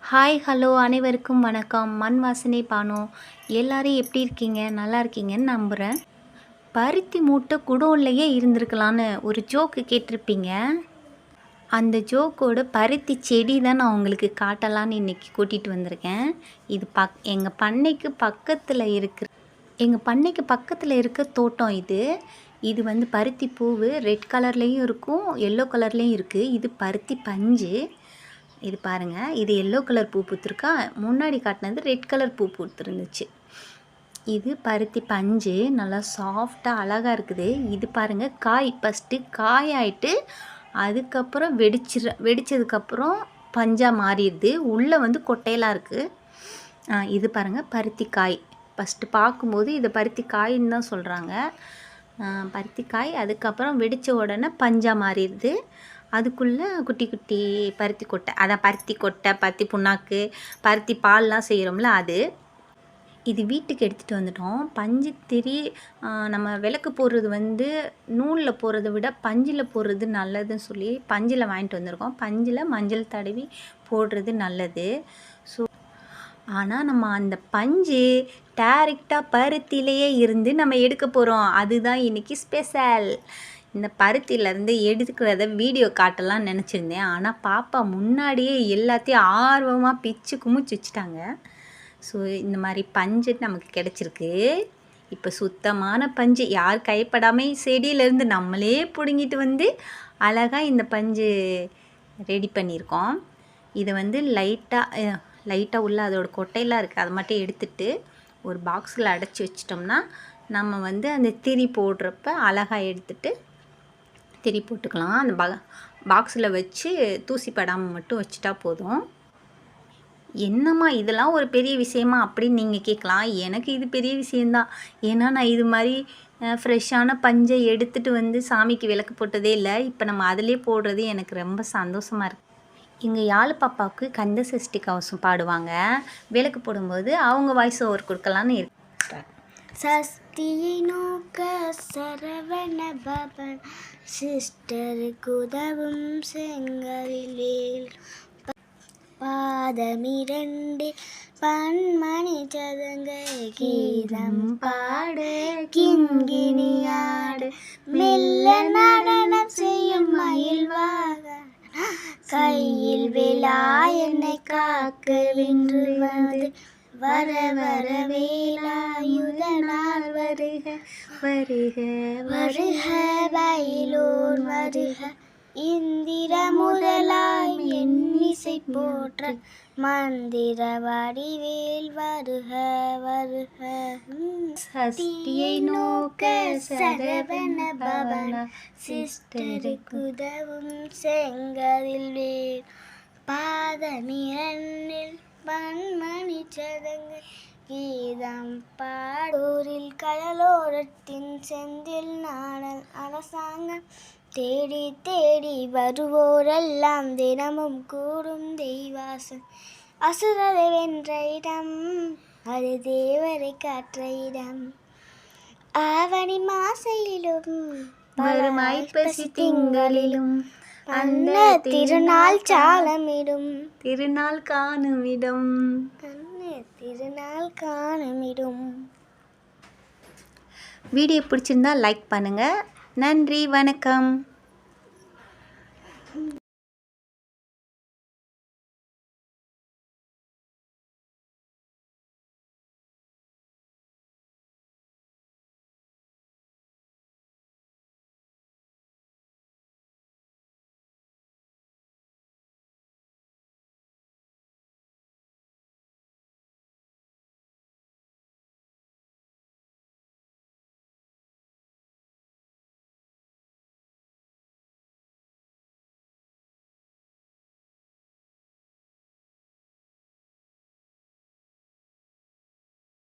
Hi hello அனைவருக்கும் வணக்கம். மண் வாசனை பானு. எல்லாரும் எப்படி இருக்கீங்க? நல்லா இருக்கீங்கன்னு நம்புகிறேன். பருத்தி மூட்டை குடோன்லேயே இருந்திருக்கலான்னு ஒரு ஜோக்கு கேட்டிருப்பீங்க. அந்த ஜோக்கோட பருத்தி செடி தான் நான் உங்களுக்கு காட்டலான்னு இன்றைக்கி கூட்டிகிட்டு வந்திருக்கேன். இது எங்கள் பண்ணைக்கு பக்கத்தில் இருக்க தோட்டம் இது. இது வந்து பருத்தி பூவு ரெட் கலர்லேயும் இருக்கும், எல்லோ கலர்லேயும் இருக்குது. இது பருத்தி பஞ்சு. இது பாருங்கள், இது எல்லோ கலர் பூ பூத்துருக்கா, முன்னாடி காட்டினது ரெட் கலர் பூ பூத்துருந்துச்சு. இது பருத்தி பஞ்சு, நல்லா சாஃப்டாக அழகாக இருக்குது. இது பாருங்கள், காய் ஃபஸ்ட்டு காயாயிட்டு அதுக்கப்புறம் வெடித்ததுக்கப்புறம் பஞ்சாக மாறிடுது. உள்ளே வந்து கொட்டையெல்லாம் இருக்குது. இது பாருங்கள் பருத்தி காய். ஃபஸ்ட்டு பார்க்கும்போது இதை பருத்தி காயின்னு தான் சொல்கிறாங்க. பருத்தி காய் அதுக்கப்புறம் வெடித்த உடனே பஞ்சாக மாறிடுது. அதுக்குள்ளே குட்டி குட்டி பருத்தி கொட்டை, அதான் பருத்தி கொட்டை, பருத்தி புண்ணாக்கு, பருத்தி பால்லாம் செய்கிறோம்ல அது. இது வீட்டுக்கு எடுத்துகிட்டு வந்துட்டோம். பஞ்சு திரி நம்ம விளக்கு போடுறது வந்து நூலில் போடுறத விட பஞ்சில் போடுறது நல்லதுன்னு சொல்லி பஞ்சில் வாங்கிட்டு வந்திருக்கோம். பஞ்சில் மஞ்சள் தடவி போடுறது நல்லது. ஸோ ஆனால் நம்ம அந்த பஞ்சு டைரெக்டாக பருத்திலேயே இருந்து நம்ம எடுக்க போகிறோம். அதுதான் இன்றைக்கி ஸ்பெஷல். இந்த பருத்தியிலேருந்து எடுக்கிறத வீடியோ காட்டலாம்னு நினச்சிருந்தேன். ஆனால் பாப்பா முன்னாடியே எல்லாத்தையும் ஆர்வமாக பிச்சு குமிச்சு வச்சுட்டாங்க. ஸோ இந்த மாதிரி பஞ்சு நமக்கு கிடச்சிருக்கு. இப்போ சுத்தமான பஞ்சு, யார் கைப்படாமல் செடியிலேருந்து நம்மளே பிடுங்கிட்டு வந்து அழகாக இந்த பஞ்சு ரெடி பண்ணியிருக்கோம். இதை வந்து லைட்டாக உள்ள அதோட கொட்டையெல்லாம் இருக்குது, அதை மட்டும் எடுத்துட்டு ஒரு பாக்ஸில் அடைச்சி வச்சிட்டோம்னா நம்ம வந்து அந்த திரி போடுறப்ப அழகாக எடுத்துட்டு திரி போட்டுக்கலாம். அந்த பாக்ஸில் வச்சு தூசி படாமல் மட்டும் வச்சுட்டா போதும். என்னம்மா இதெல்லாம் ஒரு பெரிய விஷயமா அப்படின்னு நீங்கள் கேட்கலாம். எனக்கு இது பெரிய விஷயந்தான். ஏன்னா நான் இது மாதிரி ஃப்ரெஷ்ஷான பஞ்சை எடுத்துகிட்டு வந்து சாமிக்கு விளக்கு போட்டதே இல்லை. இப்போ நம்ம அதிலே போடுறது எனக்கு ரொம்ப சந்தோஷமாக இருக்குது. எங்கள் யாழ் பாப்பாவுக்கு கந்த சஷ்டி கவசம் பாடுவாங்க. விளக்கு போடும்போது அவங்க வாய்ஸ் ஓவர் கொடுக்கலான்னு இருக்கிறேன். சஷ்டியை நோக்க சரவண பவன் சிஸ்டருக்கு உதவும் செங்கரிலேல் பாதமிரண்டு பன்மணி சதங்க கீதம் பாடு கிண்கிணியாடு மெல்ல நடனம் செய்யும் மயில்வாக கையில் விழா என்னை காக்க வென்று வந்து வர வர வேலாயுதனால் வருக வருக வருக வயலோர் வருக இந்திர முதலாய் எண்ணிசை போற்ற மந்திர வடிவேல் வருக வருக. சஷ்டியை நோக்க சரவண பவன சிஸ்டருக்கு உதவும் செங்கதில் வேல் பாதமிரண்டில் பன்மணி சதங்கு கீதம் பாடூரில் கடலோரத்தின் செந்தில் நாடல் அரசாங்கம் தேடி தேடி வருவோரெல்லாம் தினமும் கூடும் தெய்வாசன் அசுரரை வென்ற இடம் அது தேவரை காற்ற இடம் ஆவணி மாசையிலும் வரும் ஐப்பசி திங்களிலும் அந்த திருநாள் சாலமிடும் திருநாள் காணுமிடம் திருநாள் காணுமிடும். வீடியோ பிடிச்சிருந்தா லைக் பண்ணுங்கள். நன்றி, வணக்கம்.